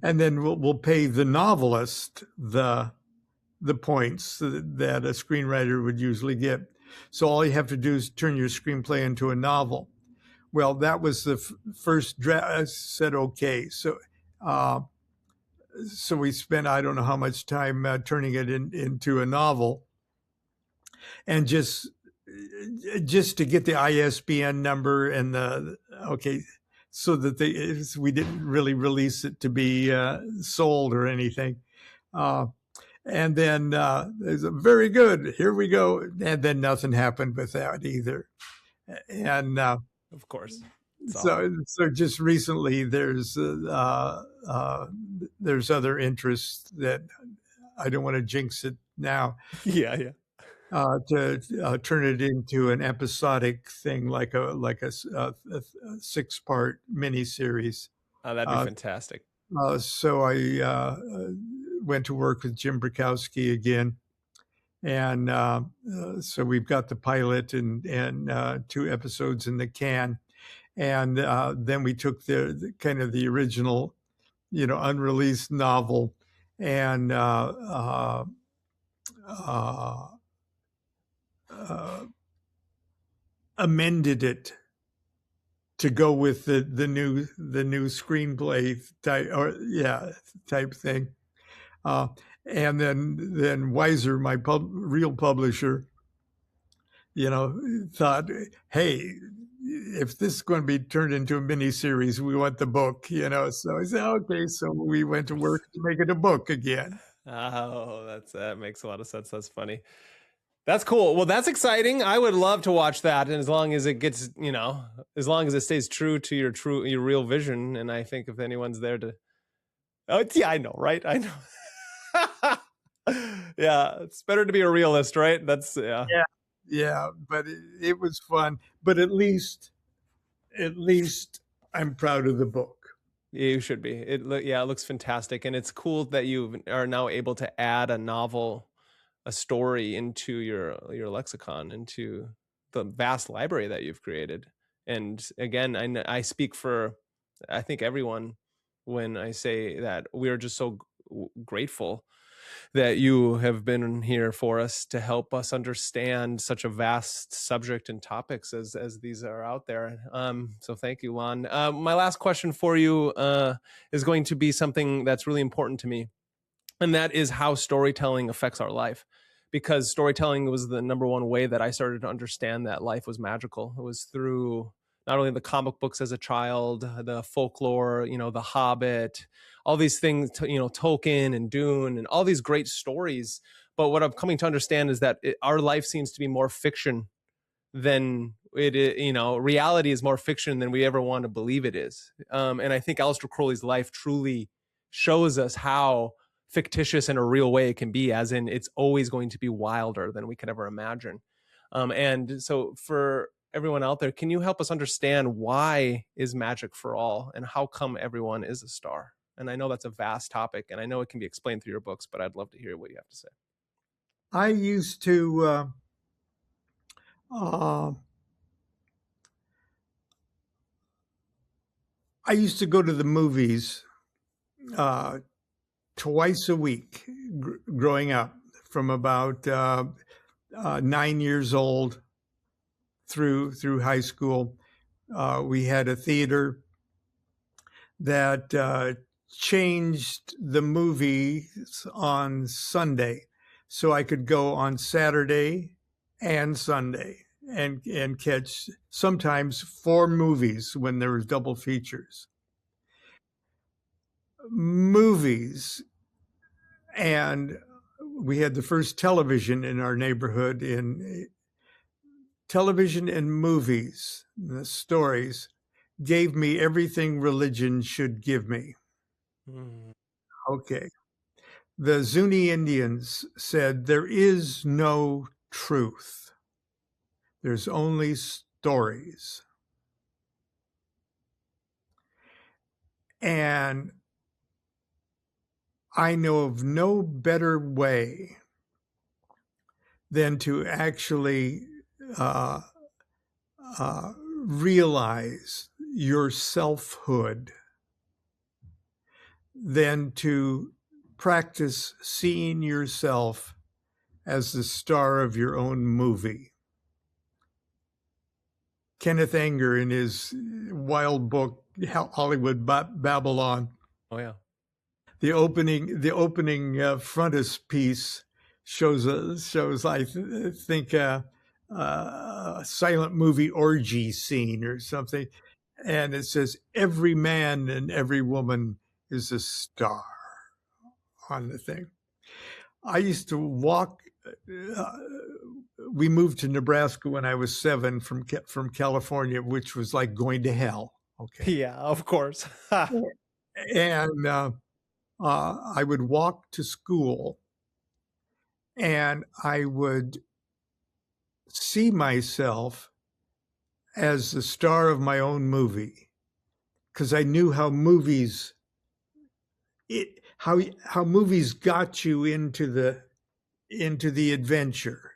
and then we'll pay the novelist the points that a screenwriter would usually get. So all you have to do is turn your screenplay into a novel. Well, that was the first draft. I said okay. Uh, so we spent, I don't know how much time turning it into a novel, and just to get the ISBN number and okay, so that we didn't really release it to be sold or anything. And then there's a very good, here we go. And then nothing happened with that either. And Of course. It's awful. so just recently there's other interests that I don't want to jinx it now, Yeah. Yeah. to turn it into an episodic thing, like a 6-part miniseries. Oh, that'd be Uh, fantastic. so I went to work with Jim Brakowski again, and so we've got the pilot and 2 episodes in the can, and then we took the kind of the original, unreleased novel, and amended it to go with the new screenplay type thing. And then Weiser, my real publisher, thought, hey, if this is going to be turned into a mini series, we want the book, So I said, okay. So we went to work to make it a book again. Oh, that makes a lot of sense. That's funny. That's cool. Well, that's exciting. I would love to watch that, and as long as it gets, as long as it stays true to your real vision. And I think if anyone's there to, oh yeah, I know, right? I know. Yeah, it's better to be a realist, right? That's yeah. Yeah, but it was fun. But at least I'm proud of the book. You should be. It looks fantastic, and it's cool that you are now able to add a novel, a story into your lexicon, into the vast library that you've created. And again, I speak for, I think, everyone when I say that we are just so grateful that you have been here for us to help us understand such a vast subject and topics as these are out there. So thank you, Lon. My last question for you is going to be something that's really important to me, and that is how storytelling affects our life. Because storytelling was the number one way that I started to understand that life was magical. It was through not only the comic books as a child, the folklore, the Hobbit, all these things, Tolkien and Dune and all these great stories. But what I'm coming to understand is that our life seems to be more fiction than it is. Reality is more fiction than we ever want to believe it is. And I think Aleister Crowley's life truly shows us how fictitious in a real way it can be, as in it's always going to be wilder than we could ever imagine. And so for everyone out there, can you help us understand why is magic for all, and how come everyone is a star? And I know that's a vast topic, and I know it can be explained through your books, but I'd love to hear what you have to say. I used to go to the movies twice a week growing up, from about 9 years old through high school. We had a theater that changed the movies on Sunday, so I could go on Saturday and Sunday and catch sometimes 4 movies when there was double features. Movies. And we had the first television in our neighborhood. In television and movies, the stories gave me everything religion should give me. Okay. The Zuni Indians said, there is no truth. There's only stories. And I know of no better way than to actually realize your selfhood, than to practice seeing yourself as the star of your own movie. Kenneth Anger, in his wild book, Hollywood Babylon. Oh, yeah. The opening frontispiece shows I think a silent movie orgy scene or something, and it says every man and every woman is a star on the thing. I used to walk. We moved to Nebraska when I was 7 from California, which was like going to hell. Okay. Yeah, of course. And I would walk to school, and I would see myself as the star of my own movie, because I knew how movies got you into the adventure.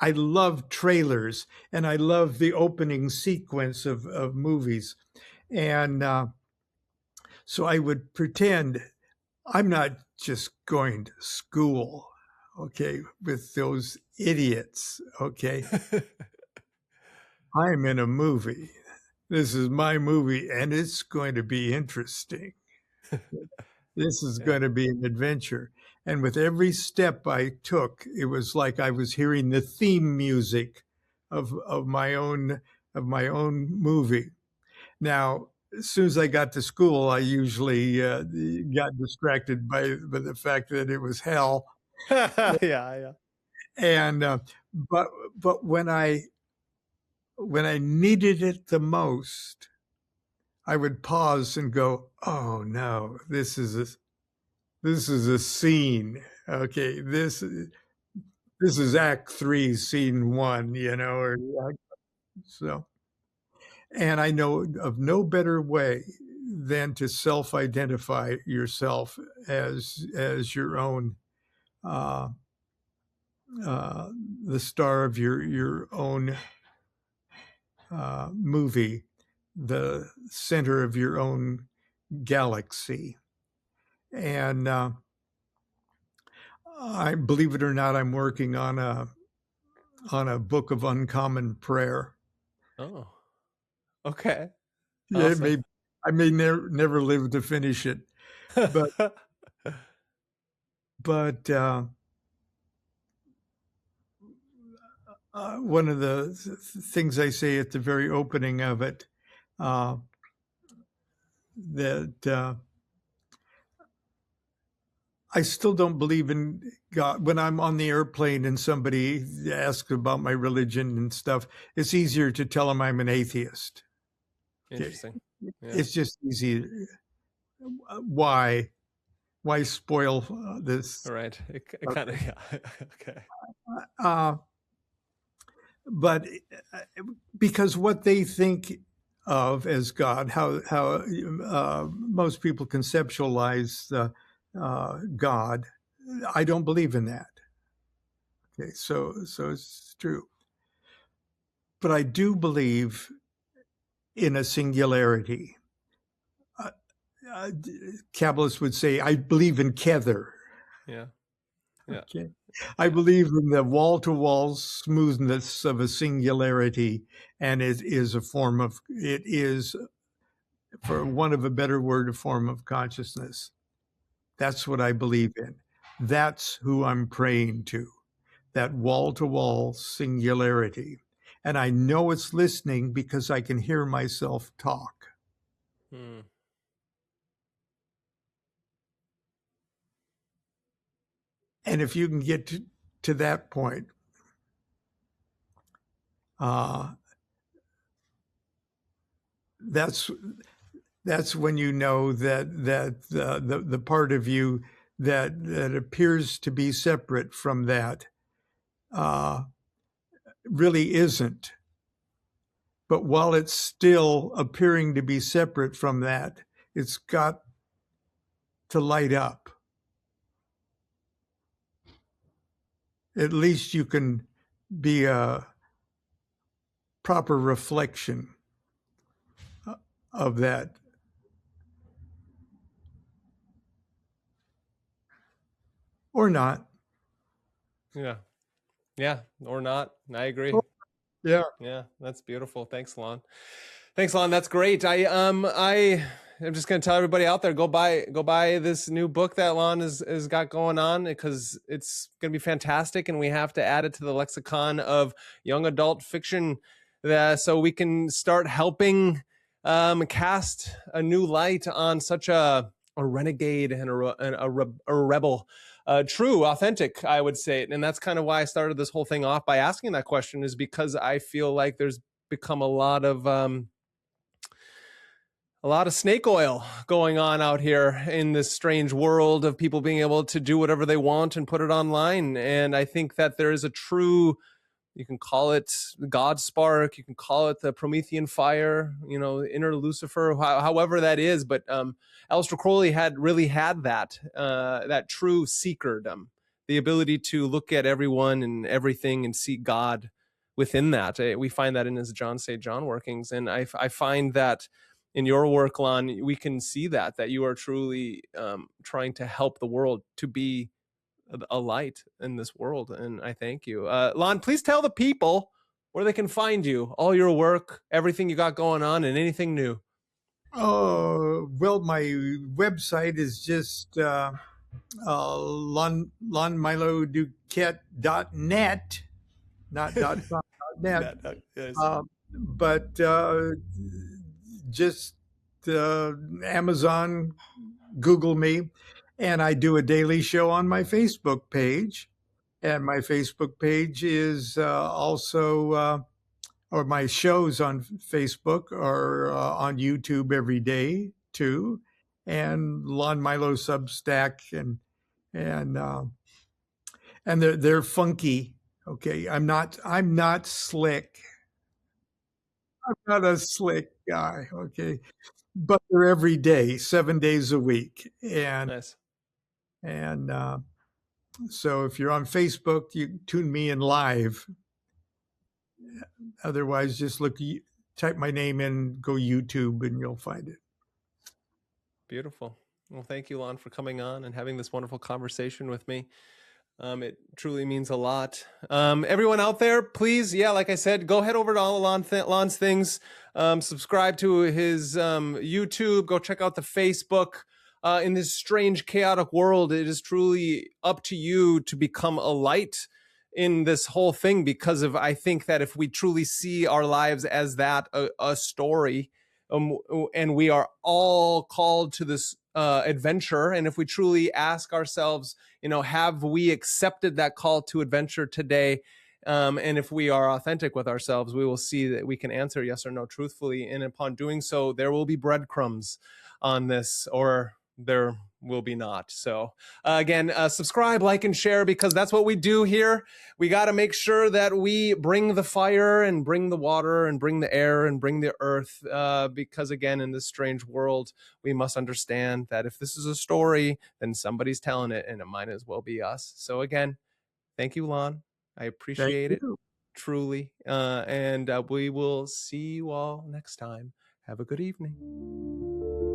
I love trailers, and I love the opening sequence of movies. And so I would pretend I'm not just going to school, okay, with those idiots, okay? I'm in a movie. This is my movie, and it's going to be interesting. This is going to be an adventure. And with every step I took, it was like I was hearing the theme music of my own movie. Now, as soon as I got to school, I usually got distracted by the fact that it was hell. Yeah. And but when I needed it the most, I would pause and go, "Oh no, this is a scene. Okay, this is Act 3, Scene 1, or so." And I know of no better way than to self-identify yourself as your own, the star of your own movie, the center of your own galaxy. And I believe it or not, I'm working on a book of uncommon prayer. Oh, okay. Yeah, Awesome. I may never live to finish it, but but one of the things I say at the very opening of it, uh, that I still don't believe in God. When I'm on the airplane and somebody asks about my religion and stuff, it's easier to tell them I'm an atheist. Okay. Interesting. Yeah. It's just easy. Why? Why spoil this? All right. It kind of, yeah. Okay. Uh, but because what they think of as God, how most people conceptualize God, I don't believe in that. Okay, so it's true, but I do believe in a singularity. Uh, Kabbalists would say, I believe in Kether. Yeah. Yeah. Okay. I believe in the wall-to-wall smoothness of a singularity, and it is, for want of a better word, a form of consciousness. That's what I believe in. That's who I'm praying to, that wall-to-wall singularity. And I know it's listening because I can hear myself talk. Hmm. And if you can get to that point, that's when you know that the part of you that appears to be separate from that really isn't. But while it's still appearing to be separate from that, it's got to light up. At least you can be a proper reflection of that. Or not. Yeah. Yeah. Or not. I agree. Yeah. Yeah. That's beautiful. Thanks, Lon. Thanks, Lon. That's great. I'm just gonna tell everybody out there, go buy this new book that Lon has got going on, because it's gonna be fantastic, and we have to add it to the lexicon of young adult fiction, so we can start helping cast a new light on such a renegade and a rebel. True, authentic, I would say. And that's kind of why I started this whole thing off by asking that question, is because I feel like there's become a lot of snake oil going on out here in this strange world of people being able to do whatever they want and put it online. And I think that there is a true, you can call it God spark, you can call it the Promethean fire, inner Lucifer, however that is. But Aleister Crowley really had that true seekerdom, the ability to look at everyone and everything and see God within that. We find that in his John St. John workings. And I find that in your work, Lon, we can see that you are truly trying to help the world to be a light in this world. And I thank you. Lon, please tell the people where they can find you, all your work, everything you got going on, and anything new. Oh, well, my website is just Lon Milo DuQuette.net, not .com, .net. Yes. But just Amazon, Google me, and I do a daily show on my Facebook page. And my Facebook page is also, or my shows on Facebook are on YouTube every day too, and Lon Milo Substack, and they're funky. Okay, I'm not slick. I'm not a slick guy. Okay, but they're every day, 7 days a week, Nice. and so if you're on Facebook, you tune me in live. Otherwise, just type my name in, go YouTube, and you'll find it. Beautiful. Well, thank you, Lon, for coming on and having this wonderful conversation with me. It truly means a lot. Everyone out there, please, yeah, like I said, go head over to all of Lon's things. Subscribe to his YouTube. Go check out the Facebook. In this strange, chaotic world, it is truly up to you to become a light in this whole thing, because of, I think that if we truly see our lives as that, a story, and we are all called to this adventure, and if we truly ask ourselves, have we accepted that call to adventure today? And if we are authentic with ourselves, we will see that we can answer yes or no truthfully. And upon doing so, there will be breadcrumbs on this, or there will be not. So again, subscribe, like, and share, because that's what we do here. We got to make sure that we bring the fire and bring the water and bring the air and bring the earth, because again, in this strange world, we must understand that if this is a story, then somebody's telling it, and it might as well be us. So again, thank you, Lon. I Thank appreciate it you. truly. And we will see you all next time. Have a good evening.